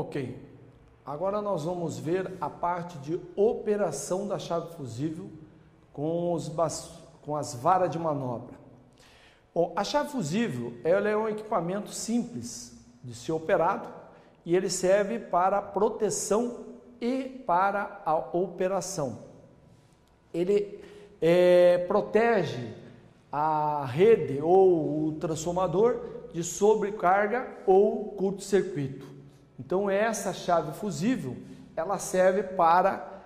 Ok, agora nós vamos ver a parte de operação da chave fusível com as varas de manobra. Bom, a chave fusível ela é um equipamento simples de ser operado e ele serve para proteção e para a operação. Ele protege a rede ou o transformador de sobrecarga ou curto-circuito. Então essa chave fusível ela serve para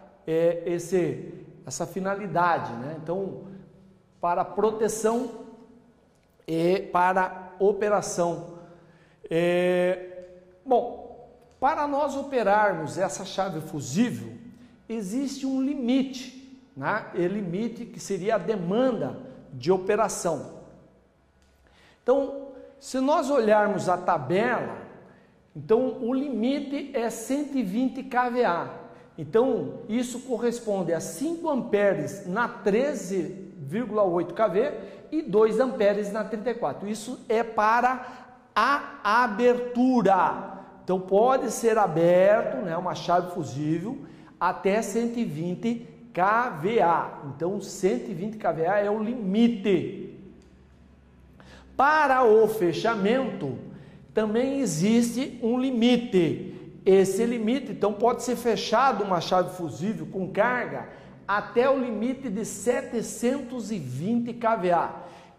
essa finalidade, né? Então para proteção e para operação. Bom, para nós operarmos essa chave fusível existe um limite, né? E limite que seria a demanda de operação. Então, se nós olharmos a tabela, então o limite é 120 kVA. Então, isso corresponde a 5 amperes na 13,8 kV e 2 amperes na 34. Isso é para a abertura. Então, pode ser aberto, né, uma chave fusível até 120 kVA. Então, 120 kVA é o limite. Para o fechamento, também existe um limite. Esse limite, então, pode ser fechado uma chave fusível com carga até o limite de 720 kVA.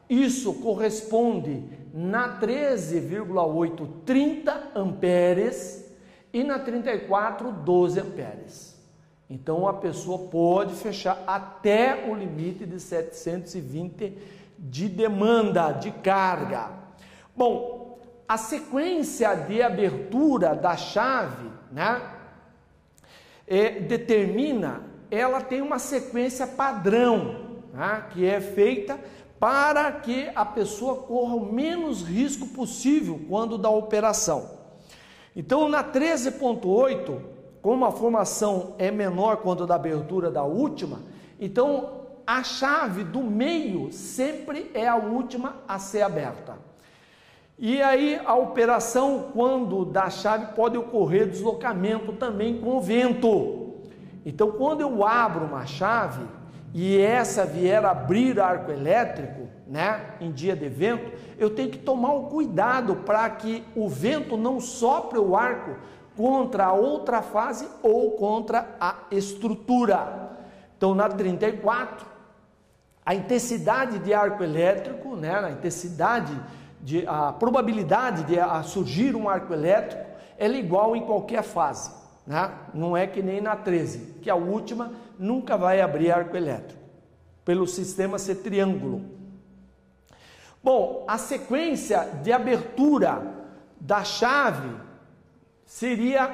Isso corresponde na 13,8, 30 amperes e na 34, 12 amperes. Então, a pessoa pode fechar até o limite de 720 de demanda, de carga. Bom, a sequência de abertura da chave, né, ela tem uma sequência padrão, né, que é feita para que a pessoa corra o menos risco possível quando da operação. Então, na 13.8, como a formação é menor quando da abertura da última, então a chave do meio sempre é a última a ser aberta. E aí a operação, quando da chave, pode ocorrer deslocamento também com o vento. Então, quando eu abro uma chave e essa vier abrir arco elétrico, né, em dia de vento, eu tenho que tomar o cuidado para que o vento não sopre o arco contra a outra fase ou contra a estrutura. Então, na 34, a intensidade de arco elétrico, né, a probabilidade de surgir um arco elétrico, ela é igual em qualquer fase, né? Não é que nem na 13, que a última nunca vai abrir arco elétrico, pelo sistema ser triângulo. Bom, a sequência de abertura da chave seria,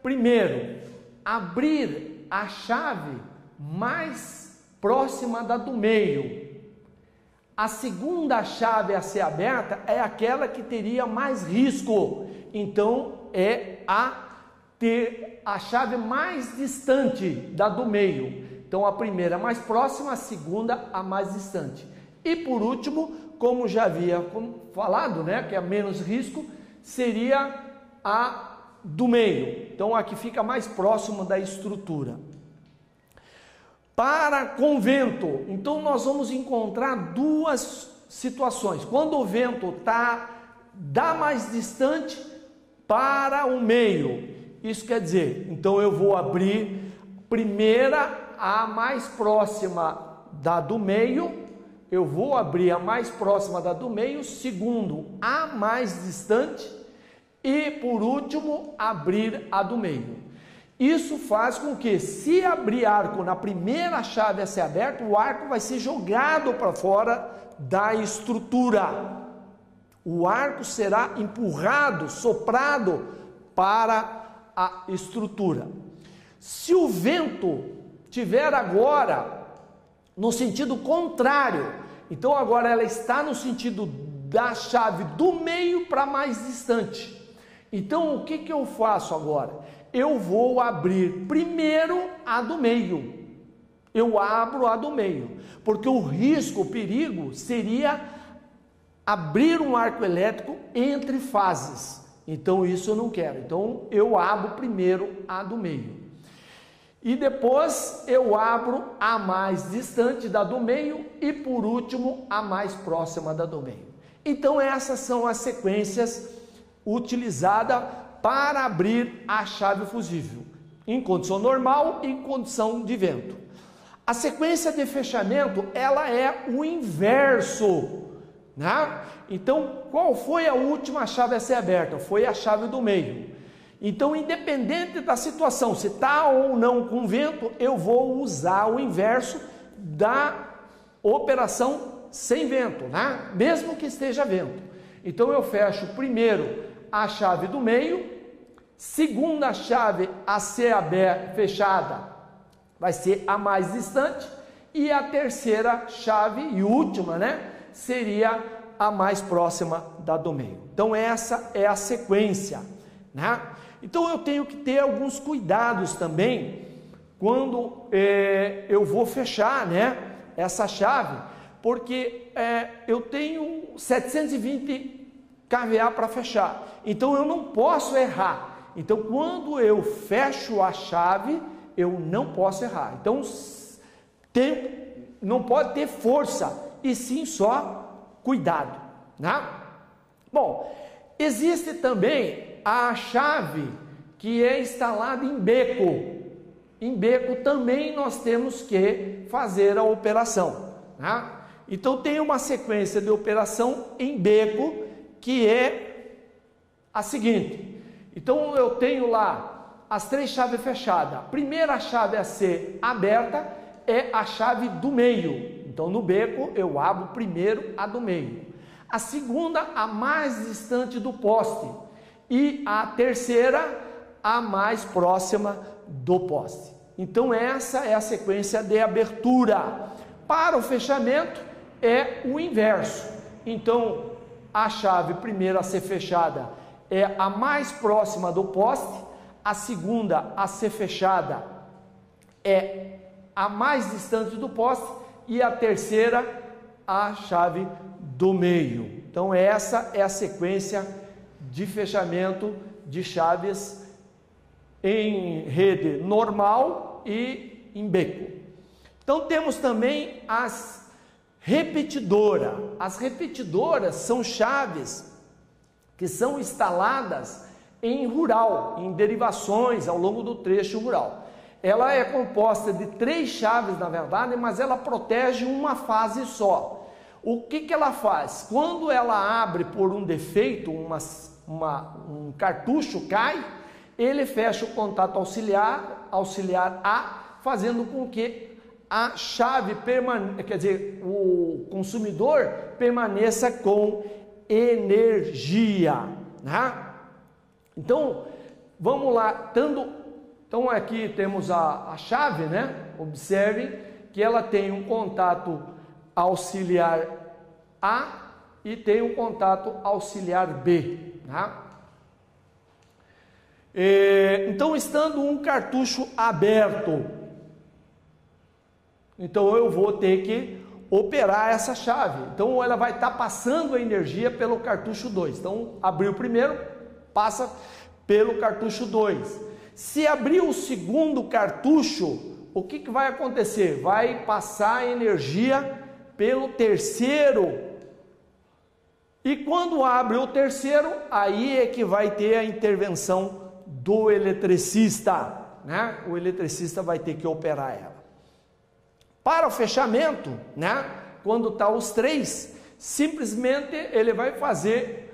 primeiro, abrir a chave mais próxima da do meio. A segunda chave a ser aberta é aquela que teria mais risco. Então, é a chave mais distante da do meio. Então, a primeira mais próxima, a segunda a mais distante. E por último, como já havia falado, né, que é menos risco, seria a do meio. Então, a que fica mais próxima da estrutura. Para com vento, então nós vamos encontrar duas situações. Quando o vento dá mais distante para o meio, isso quer dizer, então eu vou abrir primeira a mais próxima da do meio, eu vou abrir a mais próxima da do meio, segundo a mais distante e por último abrir a do meio. Isso faz com que, se abrir arco na primeira chave a ser aberto, o arco vai ser jogado para fora da estrutura. O arco será empurrado, soprado para a estrutura. Se o vento tiver agora no sentido contrário, então agora ela está no sentido da chave do meio para mais distante. Então o que eu faço agora? Eu vou abrir primeiro a do meio. Eu abro a do meio, porque o risco, o perigo seria abrir um arco elétrico entre fases. Então isso eu não quero. Então eu abro primeiro a do meio. E depois eu abro a mais distante da do meio e por último a mais próxima da do meio. Então essas são as sequências utilizadas para abrir a chave fusível, em condição normal e em condição de vento. A sequência de fechamento, ela é o inverso, né? Então, qual foi a última chave a ser aberta? Foi a chave do meio. Então, independente da situação, se está ou não com vento, eu vou usar o inverso da operação sem vento, né? Mesmo que esteja vento. Então, eu fecho primeiro a chave do meio, segunda chave a ser fechada vai ser a mais distante, e a terceira chave e última, né, seria a mais próxima da do meio. Então essa é a sequência, né? Então eu tenho que ter alguns cuidados também quando eu vou fechar, né, essa chave, porque eu tenho 720 kVA para fechar, então eu não posso errar. Então quando eu fecho a chave, eu não posso errar. Então não pode ter força, e sim só cuidado, né? Bom, existe também a chave que é instalada em beco. Em beco também nós temos que fazer a operação, né? Então tem uma sequência de operação em beco que é a seguinte. Então eu tenho lá as três chaves fechadas. A primeira chave a ser aberta é a chave do meio. Então no beco eu abro primeiro a do meio. A segunda, a mais distante do poste. E a terceira, a mais próxima do poste. Então essa é a sequência de abertura. Para o fechamento é o inverso. Então a chave primeira a ser fechada é a mais próxima do poste. A segunda a ser fechada é a mais distante do poste e a terceira a chave do meio. Então essa é a sequência de fechamento de chaves em rede normal e em beco. Então temos também as repetidoras. As repetidoras são chaves que são instaladas em rural, em derivações ao longo do trecho rural. Ela é composta de três chaves, na verdade, mas ela protege uma fase só. O que ela faz? Quando ela abre por um defeito, um cartucho cai, ele fecha o contato auxiliar A, fazendo com que a chave o consumidor permaneça com energia, né? Então, vamos lá, então aqui temos a chave, né? Observem que ela tem um contato auxiliar A e tem um contato auxiliar B, né? Então, estando um cartucho aberto, então eu vou ter que operar essa chave. Então ela vai estar passando a energia pelo cartucho 2. Então abriu o primeiro, passa pelo cartucho 2. Se abrir o segundo cartucho, o que vai acontecer? Vai passar energia pelo terceiro. E quando abre o terceiro, aí é que vai ter a intervenção do eletricista, né? O eletricista vai ter que operar ela. Para o fechamento, né? Quando está os três, simplesmente ele vai fazer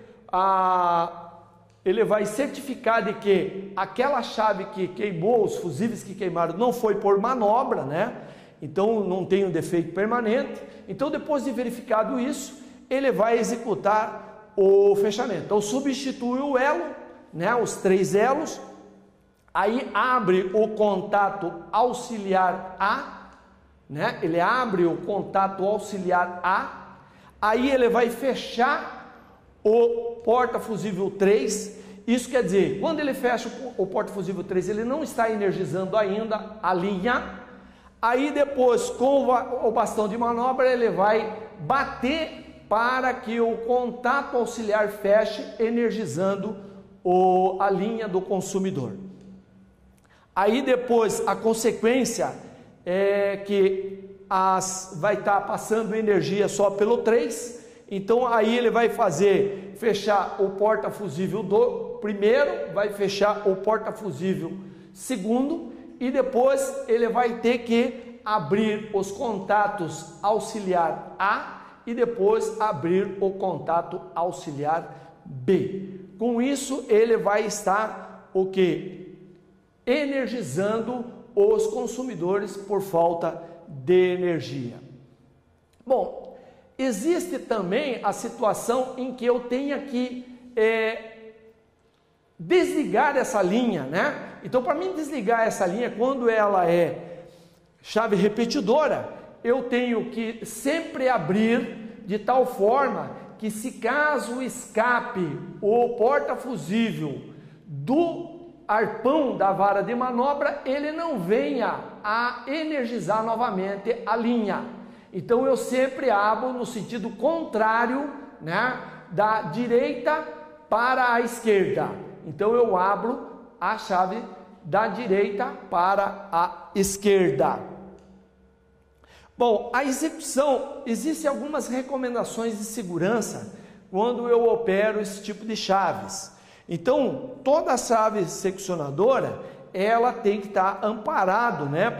ele vai certificar de que aquela chave que queimou, os fusíveis que queimaram, não foi por manobra, né? Então não tem um defeito permanente. Então, depois de verificado isso, ele vai executar o fechamento. Então substitui o elo, né? Os três elos, aí abre o contato auxiliar A, né? Ele abre o contato auxiliar A, aí ele vai fechar o porta-fusível 3. Isso quer dizer, quando ele fecha o porta-fusível 3, ele não está energizando ainda a linha. Aí depois, com o bastão de manobra, ele vai bater para que o contato auxiliar feche, energizando a linha do consumidor. Aí depois a consequência é que vai estar passando energia só pelo 3, então aí ele vai fechar o porta-fusível do primeiro, vai fechar o porta-fusível segundo, e depois ele vai ter que abrir os contatos auxiliar A e depois abrir o contato auxiliar B. Com isso ele vai estar o que? Energizando os consumidores por falta de energia. Bom, existe também a situação em que eu tenha que desligar essa linha, né? Então, para mim desligar essa linha, quando ela é chave repetidora, eu tenho que sempre abrir de tal forma que, se caso escape o porta-fusível do arpão da vara de manobra, ele não venha a energizar novamente a linha. Então eu sempre abro no sentido contrário, né, da direita para a esquerda. Então eu abro a chave da direita para a esquerda. Bom, a execução, existem algumas recomendações de segurança quando eu opero esse tipo de chaves. Então, toda a chave seccionadora, ela tem que estar amparado, né?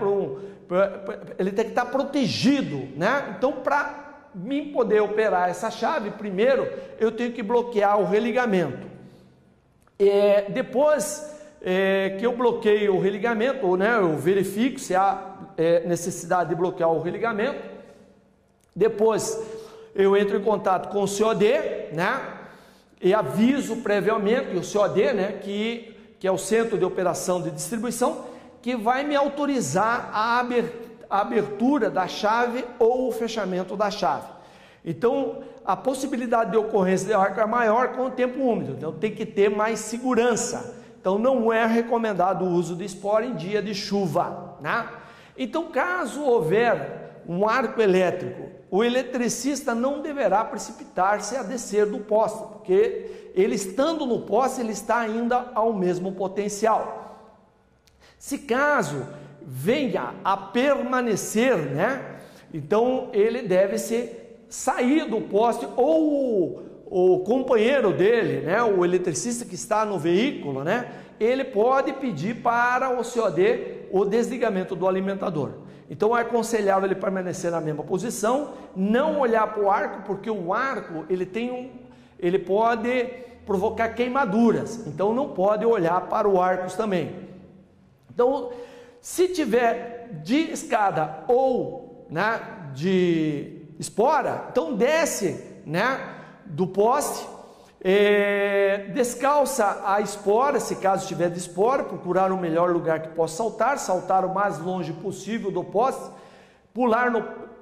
Ele tem que estar protegido, né? Então, para mim poder operar essa chave, primeiro eu tenho que bloquear o religamento. Depois que eu bloqueio o religamento, ou, né, eu verifico se há necessidade de bloquear o religamento. Depois eu entro em contato com o COD, né? E aviso previamente o COD, né, que é o Centro de Operação de Distribuição, que vai me autorizar a abertura da chave ou o fechamento da chave. Então, a possibilidade de ocorrência de arco é maior com o tempo úmido, então tem que ter mais segurança. Então, não é recomendado o uso de espora em dia de chuva, né? Então, caso houver um arco elétrico, o eletricista não deverá precipitar-se a descer do poste, porque ele estando no poste, ele está ainda ao mesmo potencial. Se caso venha a permanecer, né, então ele deve sair do poste, ou o companheiro dele, né, o eletricista que está no veículo, né, ele pode pedir para o COD o desligamento do alimentador. Então é aconselhável ele permanecer na mesma posição, não olhar para o arco, porque o arco ele pode provocar queimaduras, então não pode olhar para o arco também. Então, se tiver de escada ou, né, de espora, então desce, né, do poste, descalça a espora, se caso estiver de espora, procurar o melhor lugar que possa saltar o mais longe possível do poste, pular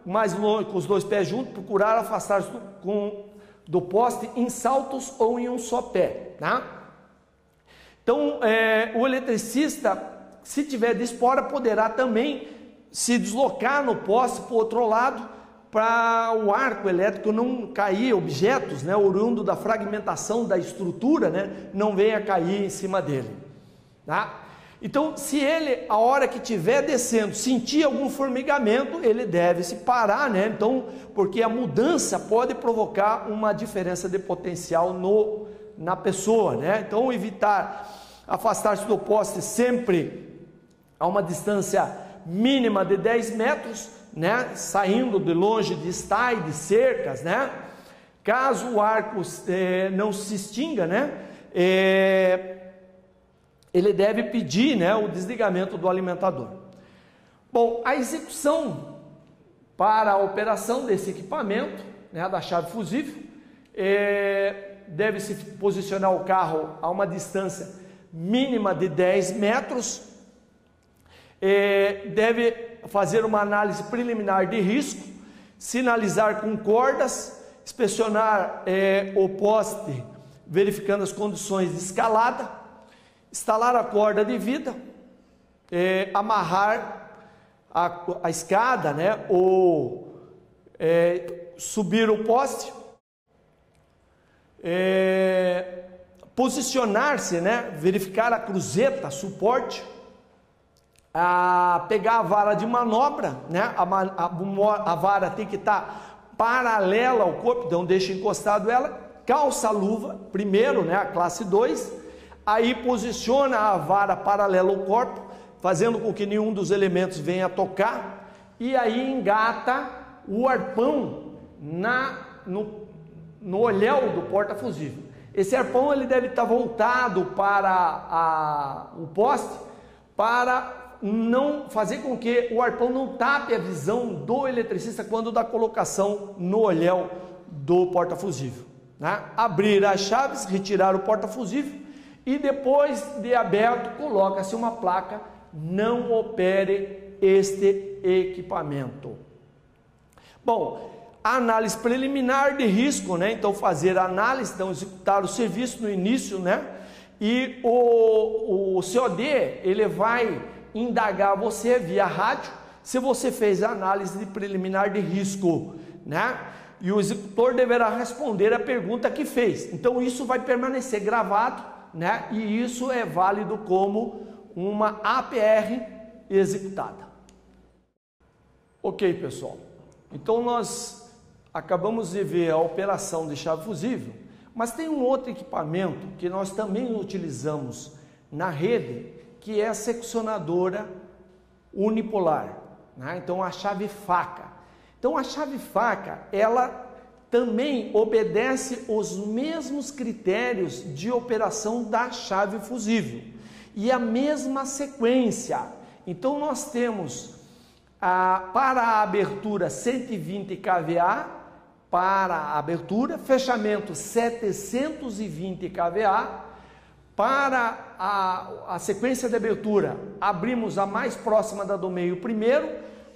mais longe com os dois pés juntos, procurar afastar-se do poste em saltos ou em um só pé, tá? Então, o eletricista, se tiver de espora, poderá também se deslocar no poste para o outro lado, para o arco elétrico não cair objetos, né, oriundo da fragmentação da estrutura, né, não venha cair em cima dele, tá? Então, se ele, a hora que estiver descendo, sentir algum formigamento, ele deve se parar, né? Então, porque a mudança pode provocar uma diferença de potencial na pessoa, né? Então, afastar-se do poste sempre a uma distância mínima de 10 metros, né? Saindo de longe de estai, de cercas, né? Caso o arco não se extinga, né? Ele deve pedir, né, o desligamento do alimentador. Bom, a execução para a operação desse equipamento, né, da chave fusível, deve-se posicionar o carro a uma distância mínima de 10 metros, deve fazer uma análise preliminar de risco, sinalizar com cordas, inspecionar o poste, verificando as condições de escalada, instalar a corda de vida, amarrar a escada, né, ou subir o poste, posicionar-se, né? Verificar a cruzeta, suporte, pegar a vara de manobra, né? A vara tem que estar paralela ao corpo, então deixa encostado ela, calça a luva, primeiro, né? A classe 2, aí posiciona a vara paralela ao corpo, fazendo com que nenhum dos elementos venha a tocar, e aí engata o arpão no olhão do porta-fusível. Esse arpão ele deve estar voltado para o poste, para não fazer com que o arpão não tape a visão do eletricista quando da colocação no olhão do porta-fusível, né? Abrir as chaves, retirar o porta-fusível e depois de aberto coloca-se uma placa: não opere este equipamento. Bom, a análise preliminar de risco, né? Então fazer a análise, então executar o serviço no início, né? E o COD ele vai indagar você via rádio se você fez a análise preliminar de risco, né? E o executor deverá responder a pergunta que fez. Então isso vai permanecer gravado, né? E isso é válido como uma APR executada. Ok, pessoal. Então nós acabamos de ver a operação de chave fusível, mas tem um outro equipamento que nós também utilizamos na rede, que é a seccionadora unipolar, né? Então a chave faca. Então a chave faca, ela também obedece os mesmos critérios de operação da chave fusível e a mesma sequência. Então nós temos para a abertura 120 kVA, para a abertura, fechamento 720 kVA, para a sequência de abertura, abrimos a mais próxima da do meio primeiro,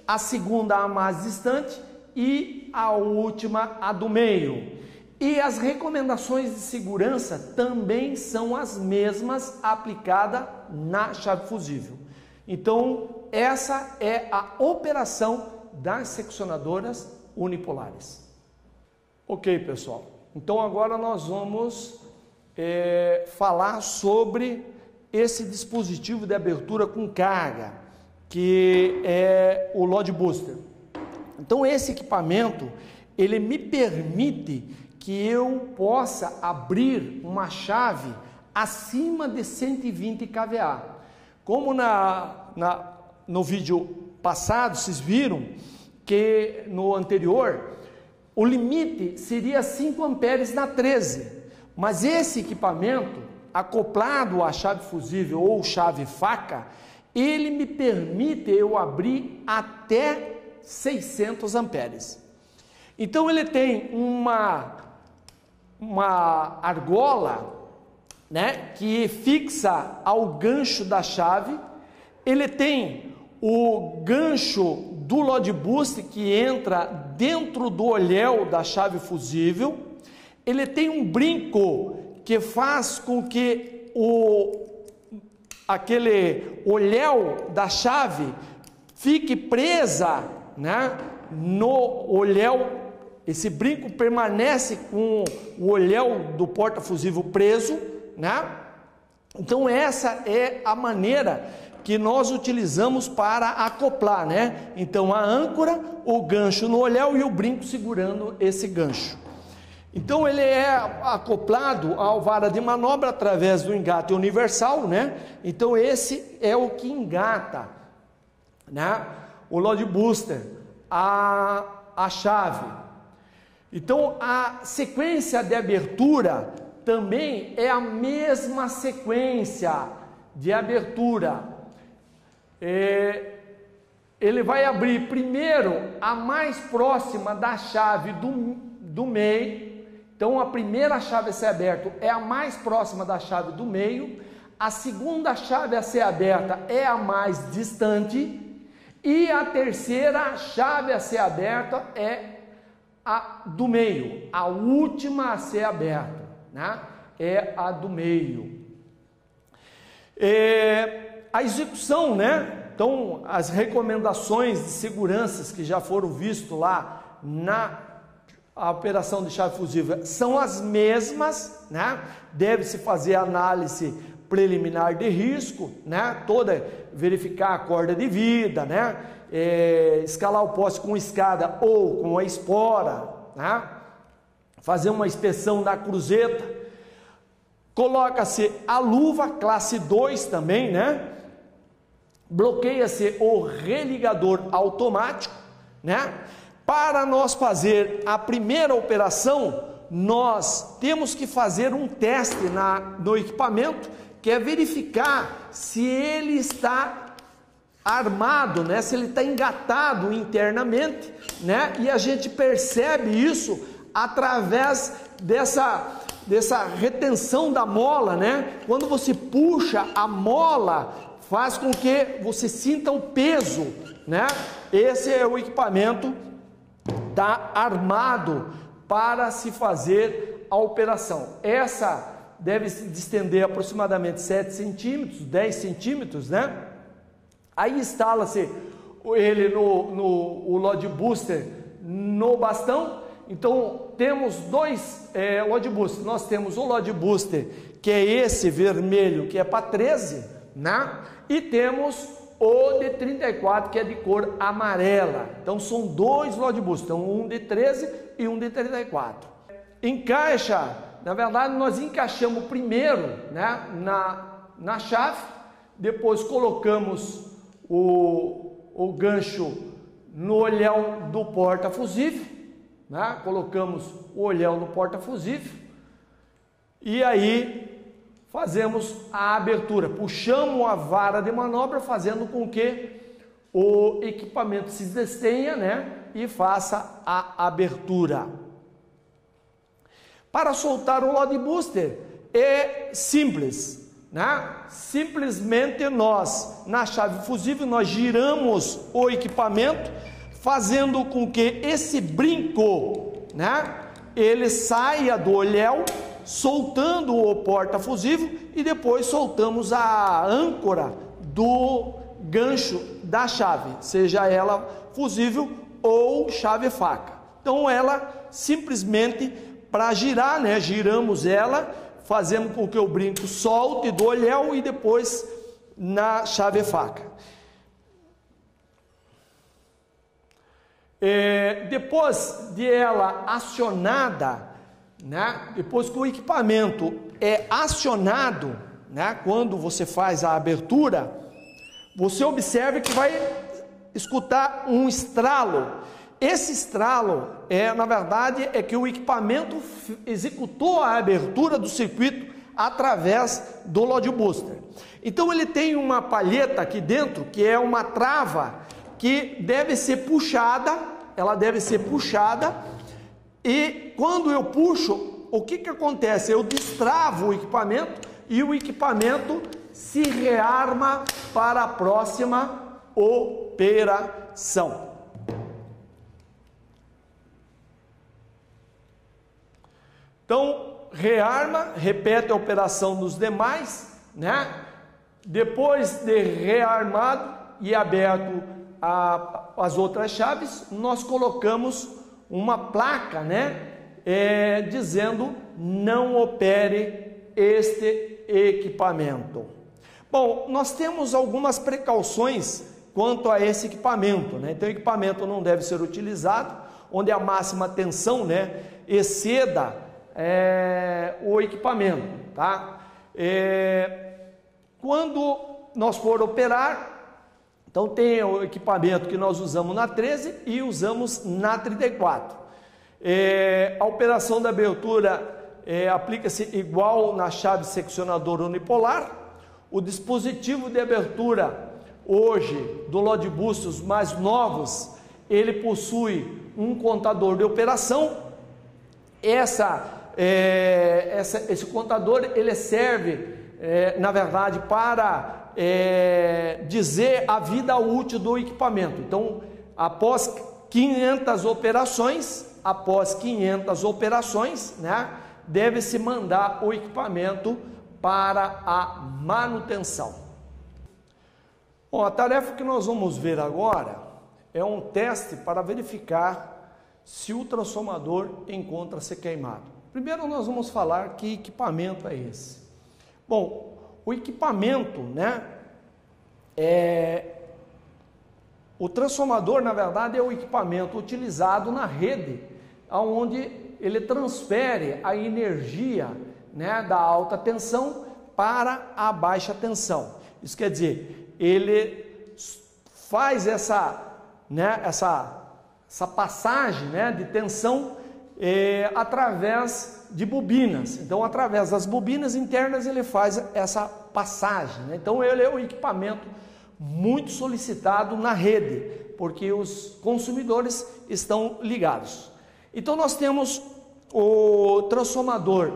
a segunda a mais distante e a última a do meio. E as recomendações de segurança também são as mesmas aplicadas na chave fusível. Então, essa é a operação das seccionadoras unipolares. Ok, pessoal. Então, agora nós vamos falar sobre esse dispositivo de abertura com carga, que é o Load Booster. Então, esse equipamento, ele me permite que eu possa abrir uma chave acima de 120 kVA. Como no vídeo passado, vocês viram que no anterior, o limite seria 5 amperes na 13. Mas esse equipamento, acoplado à chave fusível ou chave faca, ele me permite eu abrir até 600 amperes. Então ele tem uma argola, né, que fixa ao gancho da chave. Ele tem o gancho do Load Booster que entra dentro do olhão da chave fusível. Ele tem um brinco que faz com que aquele olhão da chave fique presa, né, no olhão. Esse brinco permanece com o olhão do porta-fusível preso, né? Então essa é a maneira que nós utilizamos para acoplar, né? Então a âncora, o gancho no olhão e o brinco segurando esse gancho. Então ele é acoplado à vara de manobra através do engate universal, né? Então esse é o que engata, né, o Load Booster, a chave. Então a sequência de abertura também é a mesma sequência de abertura. Ele vai abrir primeiro a mais próxima da chave do meio. Então a primeira chave a ser aberta é a mais próxima da chave do meio, a segunda chave a ser aberta é a mais distante e a terceira chave a ser aberta é a do meio. A última a ser aberta, né, é a do meio. A execução, né? Então as recomendações de segurança que já foram vistas lá na a operação de chave fusível são as mesmas, né? Deve-se fazer análise preliminar de risco, né? Verificar a corda de vida, né? Escalar o poste com escada ou com a espora, né? Fazer uma inspeção da cruzeta. Coloca-se a luva classe 2 também, né? Bloqueia-se o religador automático, né? Para nós fazer a primeira operação, nós temos que fazer um teste no equipamento, que é verificar se ele está armado, né? Se ele está engatado internamente, né? E a gente percebe isso através dessa retenção da mola, né? Quando você puxa a mola, faz com que você sinta o peso, né? Esse é o equipamento tá armado para se fazer a operação. Essa deve se estender aproximadamente 7 centímetros, 10 centímetros, né? Aí instala-se ele o Load Booster no bastão. Então temos dois Load Booster. Nós temos o Load Booster, que é esse vermelho, que é para 13, né? E temos o de 34, que é de cor amarela. Então são dois Load Boosters, então um de 13 e um de 34. Encaixa, na verdade nós encaixamos primeiro, né, na chave, depois colocamos o gancho no olhão do porta-fusível, né? Colocamos o olhão no porta-fusível e aí fazemos a abertura, puxamos a vara de manobra, fazendo com que o equipamento se destenha, né, e faça a abertura. Para soltar o Load Booster é simples, né? Simplesmente nós, na chave fusível, nós giramos o equipamento, fazendo com que esse brinco, né, ele saia do olhão, soltando o porta-fusível, e depois soltamos a âncora do gancho da chave, seja ela fusível ou chave faca. Então ela simplesmente, para girar, né, giramos ela, fazemos com que o brinco solte do olhão e depois na chave faca. Depois de ela acionada, né, depois que o equipamento é acionado, né, quando você faz a abertura, você observa que vai escutar um estralo. Esse estralo na verdade, é que o equipamento executou a abertura do circuito através do Load Booster. Então ele tem uma palheta aqui dentro, que é uma trava, que deve ser puxada, ela deve ser puxada, e quando eu puxo, o que acontece? Eu destravo o equipamento e o equipamento se rearma para a próxima operação. Então, rearma, repete a operação dos demais, né? Depois de rearmado e aberto as outras chaves, nós colocamos uma placa, né? Dizendo: não opere este equipamento. Bom, nós temos algumas precauções quanto a esse equipamento, né? Então, o equipamento não deve ser utilizado onde a máxima tensão, né, exceda o equipamento, tá? Quando nós for operar, então tem o equipamento que nós usamos na 13 e usamos na 34. A operação da abertura aplica-se igual na chave seccionadora unipolar. O dispositivo de abertura hoje do Load Booster, os mais novos, ele possui um contador de operação. Esse contador, ele serve, na verdade, para dizer a vida útil do equipamento. Então, após 500 operações, né, deve-se mandar o equipamento para a manutenção. Bom, a tarefa que nós vamos ver agora é um teste para verificar se o transformador encontra-se queimado. Primeiro nós vamos falar que equipamento é esse. Bom, o equipamento, né, o transformador, na verdade, é o equipamento utilizado na rede, onde ele transfere a energia, né, da alta tensão para a baixa tensão. Isso quer dizer, ele faz essa passagem, né, de tensão através de bobinas. Então, através das bobinas internas, ele faz essa passagem, né? Então, ele é um equipamento muito solicitado na rede, porque os consumidores estão ligados. Então, nós temos o transformador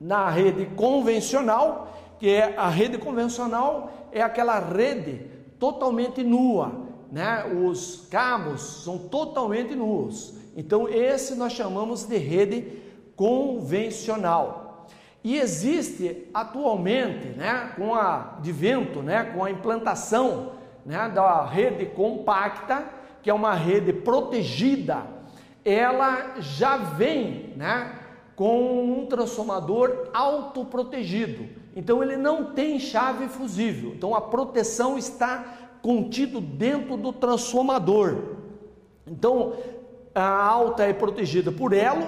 na rede convencional, que é a rede convencional, é aquela rede totalmente nua, né? Os cabos são totalmente nus. Então, esse nós chamamos de rede convencional. E existe atualmente, né, com a advento, né, com a implantação, né, da rede compacta, que é uma rede protegida, ela já vem, né, com um transformador autoprotegido. Então ele não tem chave fusível. Então a proteção está contido dentro do transformador. Então a alta é protegida por elo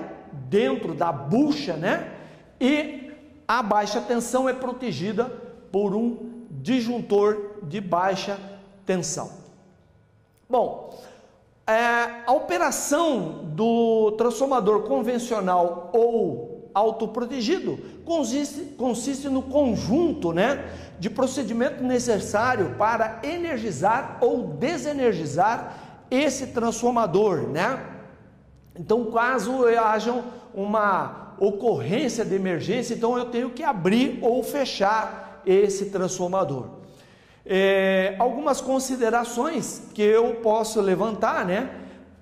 dentro da bucha, né? E a baixa tensão é protegida por um disjuntor de baixa tensão. Bom, a operação do transformador convencional ou autoprotegido consiste no conjunto, né, de procedimento necessário para energizar ou desenergizar esse transformador, né? Então, caso haja uma ocorrência de emergência, então eu tenho que abrir ou fechar esse transformador. Algumas considerações que eu posso levantar, né?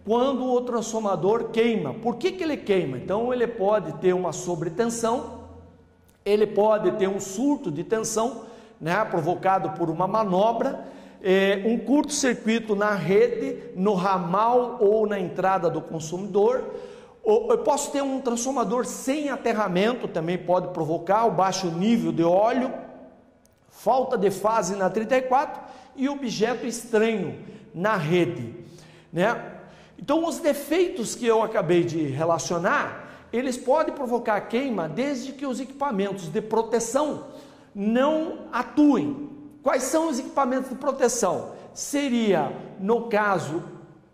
Quando o transformador queima. Por que ele queima? Então ele pode ter uma sobretensão, ele pode ter um surto de tensão, né, provocado por uma manobra, um curto-circuito na rede, no ramal ou na entrada do consumidor. Eu posso ter um transformador sem aterramento, também pode provocar o baixo nível de óleo, falta de fase na 34 e objeto estranho na rede, né? Então, os defeitos que eu acabei de relacionar, eles podem provocar queima desde que os equipamentos de proteção não atuem. Quais são os equipamentos de proteção? Seria, no caso,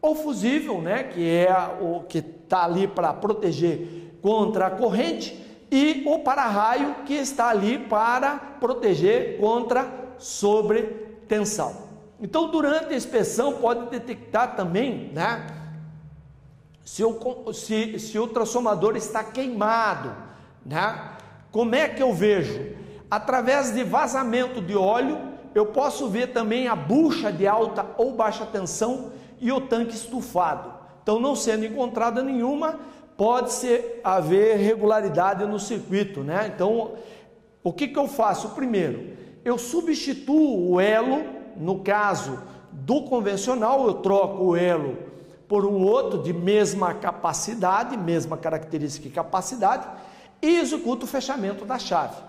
o fusível, né, que é o que está ali para proteger contra a corrente, e o para-raio, que está ali para proteger contra sobretensão. Então, durante a inspeção, pode detectar também, né, se o transformador está queimado, né? Como é que eu vejo? Através de vazamento de óleo, eu posso ver também a bucha de alta ou baixa tensão e o tanque estufado. Então, não sendo encontrada nenhuma, pode haver regularidade no circuito, né? Então, o que eu faço? Primeiro, eu substituo o elo, no caso do convencional, eu troco o elo por um outro de mesma capacidade, mesma característica e capacidade, e executo o fechamento da chave.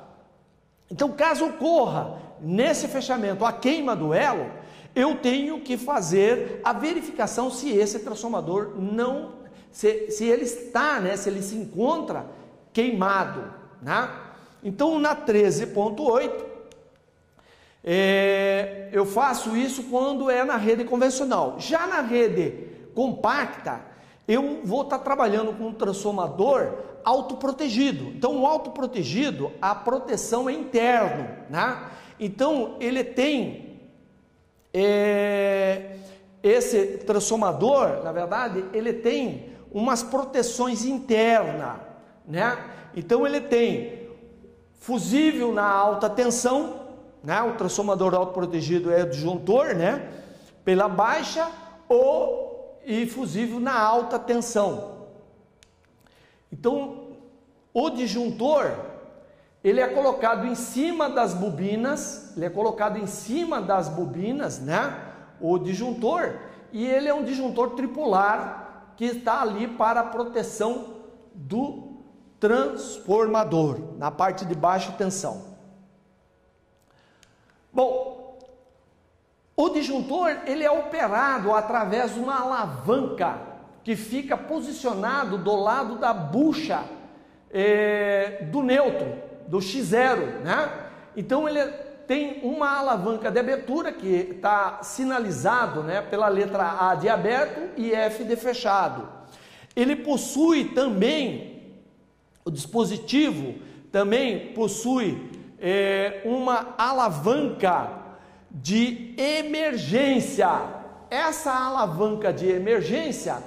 Então, caso ocorra nesse fechamento a queima do elo, eu tenho que fazer a verificação se esse transformador não, se ele está, né, se ele se encontra queimado, né? Então, na 13.8, eu faço isso quando é na rede convencional. Já na rede compacta, eu vou estar trabalhando com um transformador autoprotegido. Então, o autoprotegido, a proteção é interno, né? Então, ele tem esse transformador, na verdade, ele tem umas proteções internas, né? Então, ele tem fusível na alta tensão, né? O transformador autoprotegido é o disjuntor, né? Pela baixa e fusível na alta tensão. Então, o disjuntor, ele é colocado em cima das bobinas, né? O disjuntor, e ele é um disjuntor tripolar, que está ali para a proteção do transformador, na parte de baixa tensão. Bom, o disjuntor ele é operado através de uma alavanca que fica posicionado do lado da bucha do neutro, do X0, né? Então ele tem uma alavanca de abertura que está sinalizado, né, pela letra A de aberto e F de fechado. Ele possui também, o dispositivo também possui uma alavanca de emergência. Essa alavanca de emergência,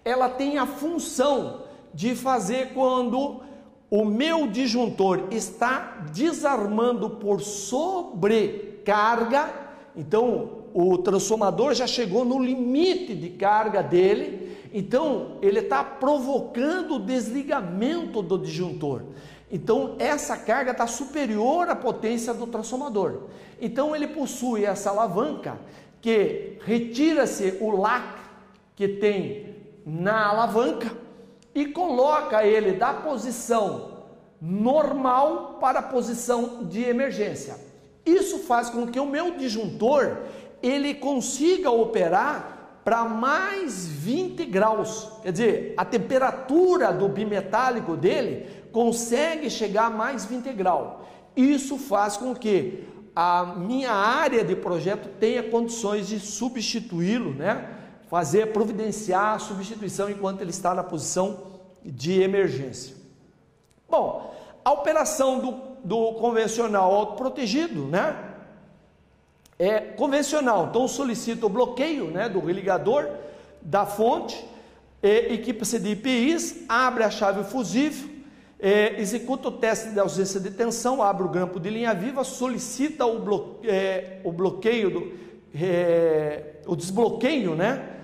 ela tem a função de fazer quando o meu disjuntor está desarmando por sobrecarga, então o transformador já chegou no limite de carga dele, então ele está provocando o desligamento do disjuntor. Então essa carga está superior à potência do transformador. Então ele possui essa alavanca que retira-se o lacre que tem na alavanca e coloca ele da posição normal para a posição de emergência. Isso faz com que o meu disjuntor ele consiga operar para mais 20 graus. Quer dizer, a temperatura do bimetálico dele consegue chegar a mais 20 graus. Isso faz com que a minha área de projeto tenha condições de substituí-lo, né? Providenciar a substituição enquanto ele está na posição de emergência. Bom, a operação do convencional autoprotegido, né? É convencional, então solicita o bloqueio, né, do religador, da fonte, equipa-se de IPIs, abre a chave fusível, executa o teste de ausência de tensão, abre o grampo de linha viva, solicita o bloqueio, o desbloqueio, né?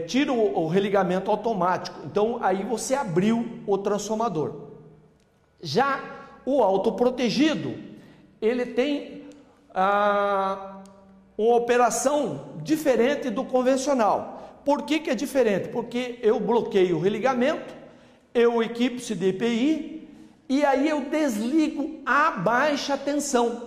Tira o religamento automático. Então aí você abriu o transformador. Já o autoprotegido, ele tem uma operação diferente do convencional. Por que é diferente? Porque eu bloqueio o religamento, eu equipo-se de EPI e aí eu desligo a baixa tensão.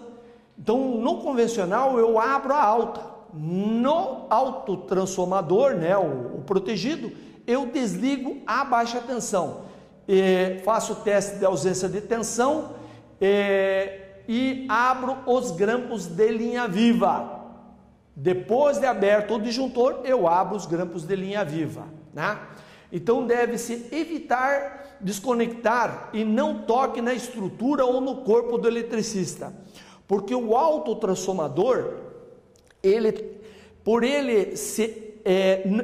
Então no convencional eu abro a alta. No autotransformador, né, o protegido, eu desligo a baixa tensão, faço o teste de ausência de tensão e abro os grampos de linha viva. Depois de aberto o disjuntor, eu abro os grampos de linha viva, né? Então deve-se evitar desconectar e não toque na estrutura ou no corpo do eletricista, porque o autotransformador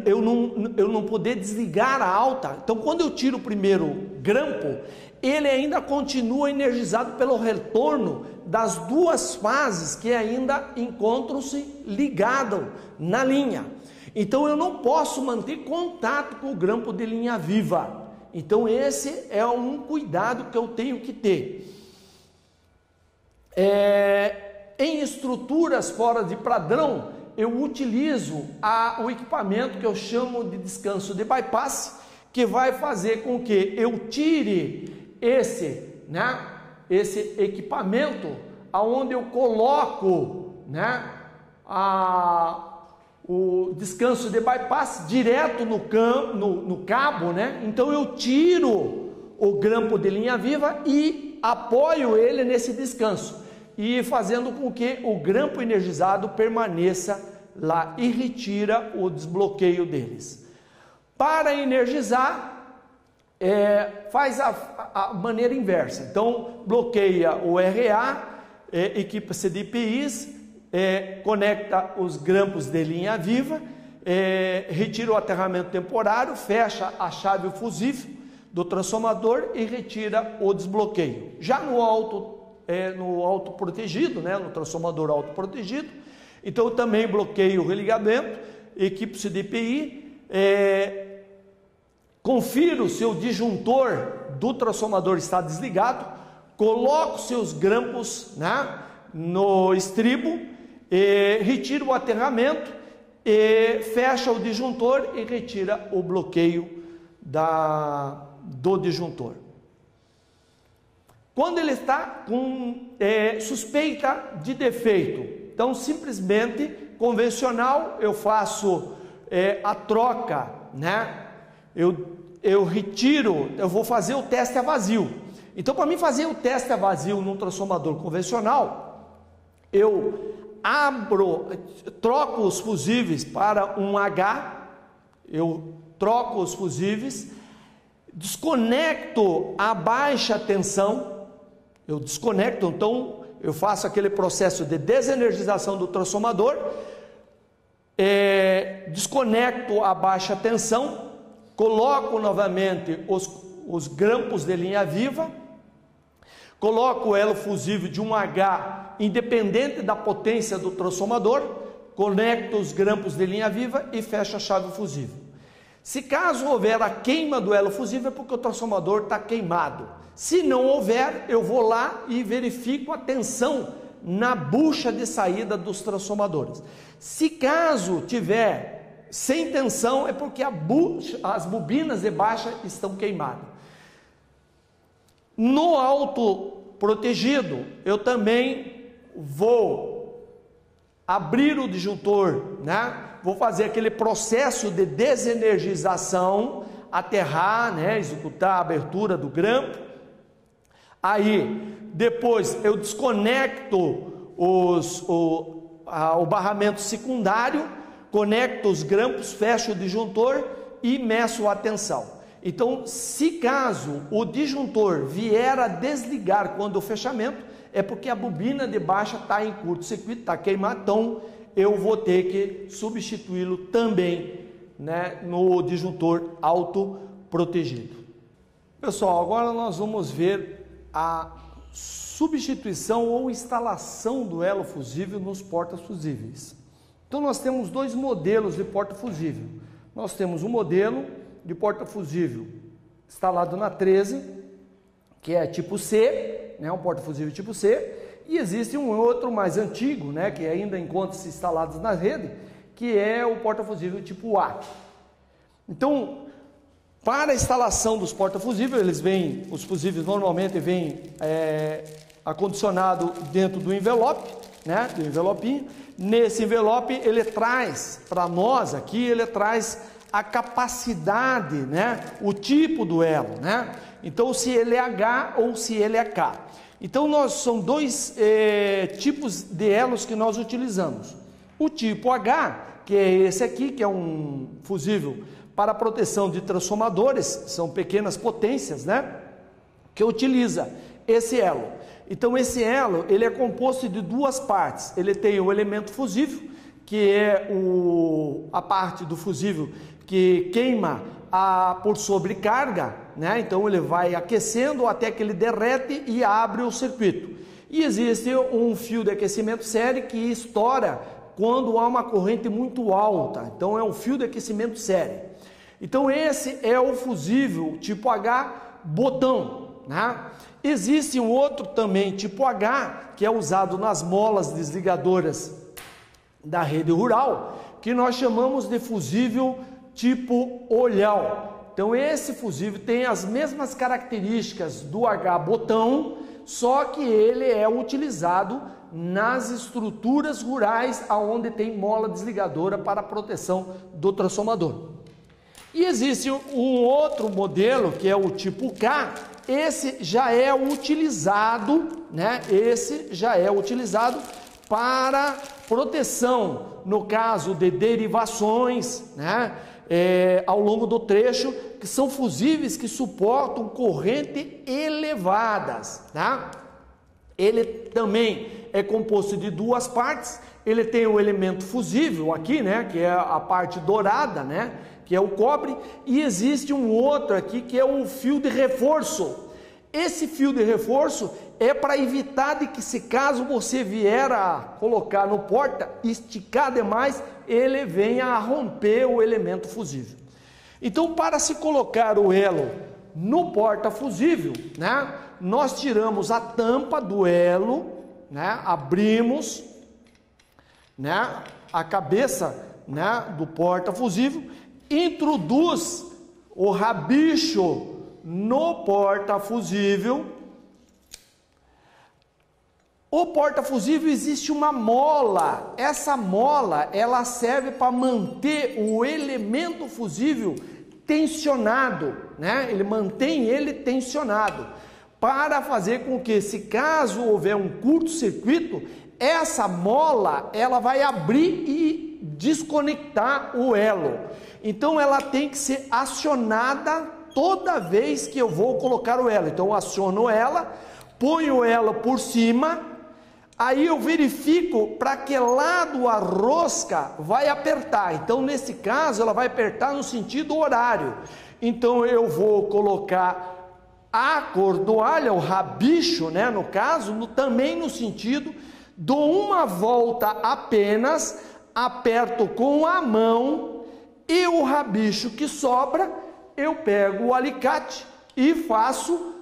eu não poder desligar a alta, então quando eu tiro o primeiro grampo, ele ainda continua energizado pelo retorno das duas fases que ainda encontram-se ligadas na linha. Então eu não posso manter contato com o grampo de linha viva. Então esse é um cuidado que eu tenho que ter. Em estruturas fora de padrão, eu utilizo o equipamento que eu chamo de descanso de bypass, que vai fazer com que eu tire esse equipamento, aonde eu coloco, né, o descanso de bypass direto no cabo, né? Então eu tiro o grampo de linha viva e apoio ele nesse descanso, e fazendo com que o grampo energizado permaneça lá e retira o desbloqueio deles. Para energizar, faz a maneira inversa. Então, bloqueia o RA, equipa-se de IPIs, conecta os grampos de linha viva, retira o aterramento temporário, fecha a chave fusível do transformador e retira o desbloqueio. Já no autoprotegido, né, no transformador autoprotegido, então eu também bloqueio o religamento, equipo-se de EPI, confiro se o disjuntor do transformador está desligado, coloco seus grampos, né, no estribo, retiro o aterramento e fecha o disjuntor e retira o bloqueio do disjuntor. Quando ele está com suspeita de defeito, então simplesmente convencional, eu faço a troca, né? Eu retiro, eu vou fazer o teste a vazio. Então, para mim fazer o teste a vazio num transformador convencional, eu troco os fusíveis para um H, eu troco os fusíveis, desconecto a baixa tensão, eu desconecto, então eu faço aquele processo de desenergização do transformador, desconecto a baixa tensão, coloco novamente os grampos de linha viva, coloco o elo fusível de um H independente da potência do transformador, conecto os grampos de linha viva e fecho a chave fusível. Se caso houver a queima do elo fusível, é porque o transformador está queimado. Se não houver, eu vou lá e verifico a tensão na bucha de saída dos transformadores. Se caso tiver sem tensão, é porque as bobinas de baixa estão queimadas. No autoprotegido, eu também vou abrir o disjuntor, né? Vou fazer aquele processo de desenergização, aterrar, né? Executar a abertura do grampo. Aí, depois eu desconecto o barramento secundário, conecto os grampos, fecho o disjuntor e meço a tensão. Então, se caso o disjuntor vier a desligar quando o fechamento, é porque a bobina de baixa está em curto-circuito, está queimada, então eu vou ter que substituí-lo também, né, no disjuntor autoprotegido. Pessoal, agora nós vamos ver a substituição ou instalação do elo fusível nos portas fusíveis. Então nós temos dois modelos de porta fusível. Nós temos um modelo de porta fusível instalado na 13, que é tipo C, né, um porta fusível tipo C, e existe um outro mais antigo, né, que ainda encontra-se instalados na rede, que é o porta fusível tipo A. Então, para a instalação dos porta fusíveis, os fusíveis normalmente vêm acondicionado dentro do envelope, né, do envelopinho. Nesse envelope ele traz para nós aqui, ele traz a capacidade, né, o tipo do elo, né? Então se ele é H ou se ele é K. Então são dois tipos de elos que nós utilizamos. O tipo H, que é esse aqui, que é um fusível para proteção de transformadores, são pequenas potências, né, que utiliza esse elo. Então esse elo, ele é composto de duas partes. Ele tem o elemento fusível, que é a parte do fusível que queima por sobrecarga, né? Então ele vai aquecendo até que ele derrete e abre o circuito. E existe um fio de aquecimento série que estoura quando há uma corrente muito alta. Então é um fio de aquecimento série. Então esse é o fusível tipo H botão, né? Existe um outro também tipo H, que é usado nas molas desligadoras da rede rural, que nós chamamos de fusível tipo olhão. Então esse fusível tem as mesmas características do H botão, só que ele é utilizado nas estruturas rurais onde tem mola desligadora para a proteção do transformador. E existe um outro modelo que é o tipo K. Esse já é utilizado, né? Esse já é utilizado para proteção, no caso de derivações, né? Ao longo do trecho, que são fusíveis que suportam corrente elevadas, tá? Ele também é composto de duas partes. Ele tem o elemento fusível aqui, né, que é a parte dourada, né, que é o cobre, e existe um outro aqui que é o fio de reforço. Esse fio de reforço é para evitar de que, se caso você vier a colocar no porta, esticar demais, ele venha a romper o elemento fusível. Então, para se colocar o elo no porta fusível, né, nós tiramos a tampa do elo, né, abrimos, né, a cabeça né, do porta-fusível, introduz o rabicho no porta-fusível. O porta-fusível existe uma mola. Essa mola, ela serve para manter o elemento fusível tensionado, né? Ele mantém ele tensionado para fazer com que, se caso houver um curto-circuito, essa mola ela vai abrir e desconectar o elo. Então ela tem que ser acionada toda vez que eu vou colocar o elo. Então eu aciono ela, ponho ela por cima, aí eu verifico para que lado a rosca vai apertar. Então nesse caso ela vai apertar no sentido horário. Então eu vou colocar a cordoalha, o rabicho, né, no caso, também no sentido, dou uma volta apenas, aperto com a mão e o rabicho que sobra, eu pego o alicate e faço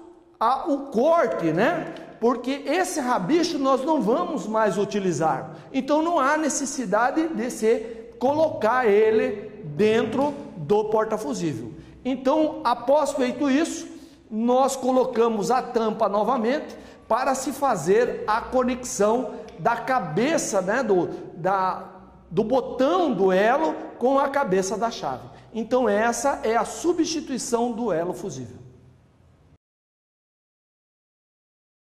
o corte, né? Porque esse rabicho nós não vamos mais utilizar. Então não há necessidade de se colocar ele dentro do porta-fusível. Então, após feito isso, nós colocamos a tampa novamente para se fazer a conexão da cabeça, né, do botão do elo com a cabeça da chave. Então essa é a substituição do elo fusível.